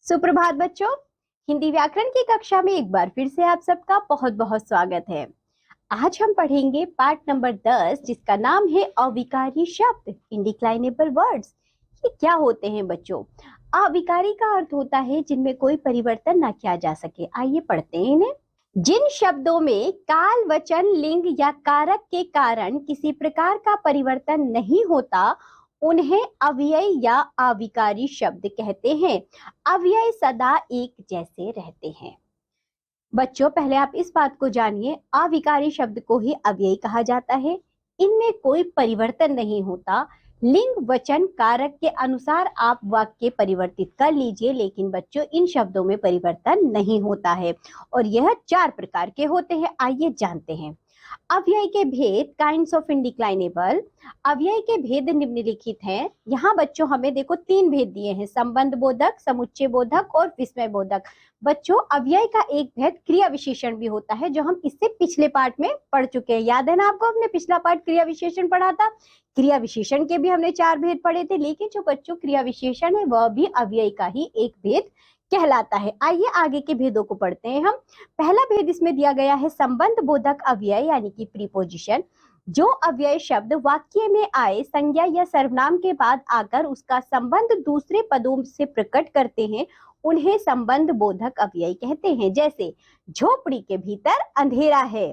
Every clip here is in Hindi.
सुप्रभात बच्चों। हिंदी व्याकरण की कक्षा में एक बार फिर से आप सबका बहुत बहुत स्वागत है। आज हम पढ़ेंगे पाठ नंबर 10 जिसका नाम है अविकारी शब्द, इंडिक्लाइनेबल वर्ड्स। ये क्या होते हैं बच्चों? अविकारी का अर्थ होता है जिनमें कोई परिवर्तन ना किया जा सके। आइए पढ़ते हैं इन्हें। जिन शब्दों में काल, वचन, लिंग या कारक के कारण किसी प्रकार का परिवर्तन नहीं होता उन्हें अव्यय या अविकारी शब्द कहते हैं। अव्यय सदा एक जैसे रहते हैं। बच्चों पहले आप इस बात को जानिए, अविकारी शब्द को ही अव्यय कहा जाता है। इनमें कोई परिवर्तन नहीं होता। लिंग, वचन, कारक के अनुसार आप वाक्य परिवर्तित कर लीजिए, लेकिन बच्चों इन शब्दों में परिवर्तन नहीं होता है और यह 4 प्रकार के होते हैं। आइए जानते हैं। अव्यय के भेद, काइंड्स ऑफ इंडिक्लाइनेबल। अव्यय के भेद निम्नलिखित हैं। यहाँ बच्चों हमें देखो 3 भेद दिए हैं, संबंध बोधक, समुच्चय बोधक और विस्मय बोधक। बच्चों अव्यय का एक भेद क्रिया विशेषण भी होता है, जो हम इससे पिछले पाठ में पढ़ चुके हैं। याद है ना आपको? हमने पिछला पाठ क्रिया विशेषण पढ़ा था। क्रिया विशेषण के भी हमने 4 भेद पढ़े थे, लेकिन जो बच्चों क्रिया विशेषण है वह भी अव्यय का ही एक भेद कहलाता है। आइए आगे के भेदों को पढ़ते हैं हम। पहला भेद इसमें दिया गया है संबंध बोधक अव्यय यानी कि प्रीपोजिशन। जो अव्यय शब्द वाक्य में आए संज्ञा या सर्वनाम के बाद आकर उसका संबंध दूसरे पदों से प्रकट करते हैं उन्हें संबंध बोधक अव्यय कहते हैं। जैसे झोपड़ी के भीतर अंधेरा है,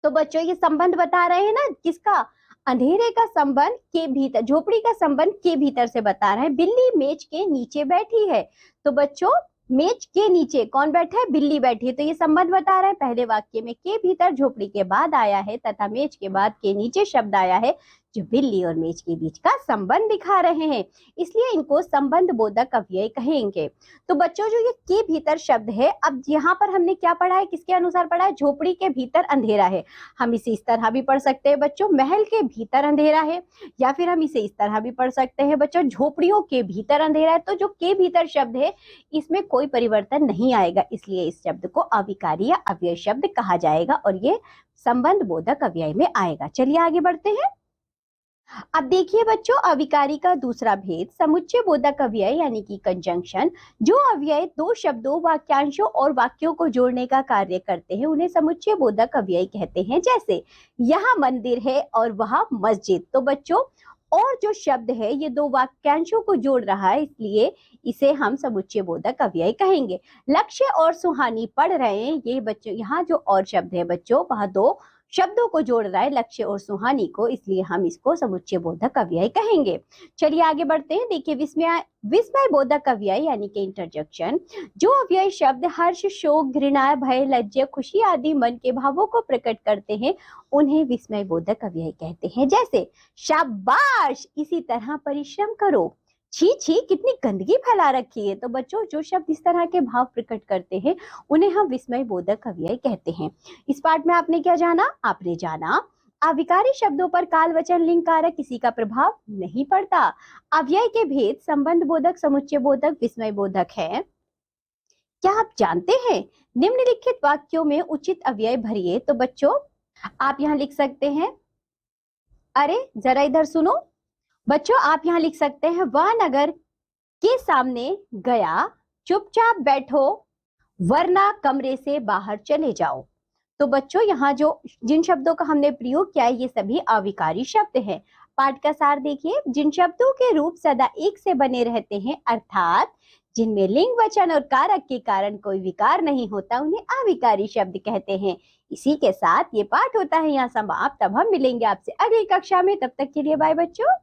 तो बच्चों ये संबंध बता रहे हैं ना किसका? अंधेरे का संबंध के भीतर, झोपड़ी का संबंध के भीतर से बता रहा है। बिल्ली मेज के नीचे बैठी है, तो बच्चों मेज के नीचे कौन बैठा है? बिल्ली बैठी है, तो ये संबंध बता रहा है। पहले वाक्य में के भीतर झोपड़ी के बाद आया है तथा मेज के बाद के नीचे शब्द आया है, जो बिल्ली और मेज के बीच का संबंध दिखा रहे हैं, इसलिए इनको संबंध बोधक अव्यय कहेंगे। तो बच्चों जो ये के भीतर शब्द है, अब यहाँ पर हमने क्या पढ़ा है, किसके अनुसार पढ़ा है? झोपड़ी के भीतर अंधेरा है। हम इसे इस तरह भी पढ़ सकते हैं बच्चों, महल के भीतर अंधेरा है, या फिर हम इसे इस तरह भी पढ़ सकते हैं बच्चों, झोपड़ियों के भीतर अंधेरा है। तो जो के भीतर शब्द है इसमें कोई परिवर्तन नहीं आएगा, इसलिए इस शब्द को अविकारी या अव्यय शब्द कहा जाएगा और ये संबंध बोधक अव्यय में आएगा। चलिए आगे बढ़ते हैं। अब देखिए बच्चों अविकारी का दूसरा भेद समुच्चय बोधक अव्यय यानी कि कंजंक्शन। जो अव्यय 2 शब्दों, वाक्यांशों और वाक्यों को जोड़ने का कार्य करते हैं उन्हें समुच्चय बोधक अव्यय कहते हैं। जैसे यहाँ मंदिर है और वहाँ मस्जिद, तो बच्चों और जो शब्द है ये 2 वाक्यांशों को जोड़ रहा है, इसलिए इसे हम समुच्चय बोधक अव्यय कहेंगे। लक्ष्य और सुहानी पढ़ रहे हैं, ये बच्चों यहाँ जो और शब्द है बच्चों वह 2 शब्दों को जोड़ रहा है, लक्ष्य और सुहानी को, इसलिए हम इसको समुच्चय बोधक अव्यय कहेंगे। चलिए आगे बढ़ते हैं। देखिए विस्मय बोधक अव्यय यानी कि इंटरजेक्शन। जो अव्यय शब्द हर्ष, शोक, घृणा, भय, लज्जा, खुशी आदि मन के भावों को प्रकट करते हैं उन्हें विस्मय बोधक अव्यय कहते हैं। जैसे शाबाश, इसी तरह परिश्रम करो, छी छी कितनी गंदगी फैला रखी है। तो बच्चों जो शब्द इस तरह के भाव प्रकट करते हैं उन्हें हम विस्मय बोधक अव्यय कहते हैं। इस पाठ में आपने क्या जाना? आपने जाना अविकारी शब्दों पर काल, वचन, लिंग, कारक किसी का प्रभाव नहीं पड़ता। अव्यय के भेद संबंध बोधक, समुच्चय बोधक, विस्मय बोधक है। क्या आप जानते हैं? निम्नलिखित वाक्यों में उचित अव्यय भरिए। तो बच्चों आप यहाँ लिख सकते हैं, अरे जरा इधर सुनो बच्चों, आप यहाँ लिख सकते हैं वह नगर के सामने गया, चुपचाप बैठो वरना कमरे से बाहर चले जाओ। तो बच्चों यहाँ जो जिन शब्दों का हमने प्रयोग किया है ये सभी अविकारी शब्द हैं। पाठ का सार देखिए, जिन शब्दों के रूप सदा एक से बने रहते हैं अर्थात जिनमें लिंग, वचन और कारक के कारण कोई विकार नहीं होता उन्हें अविकारी शब्द कहते हैं। इसी के साथ ये पाठ होता है यहाँ समाप्त। अब हम मिलेंगे आपसे अगली कक्षा में, तब तक के लिए बाय बच्चों।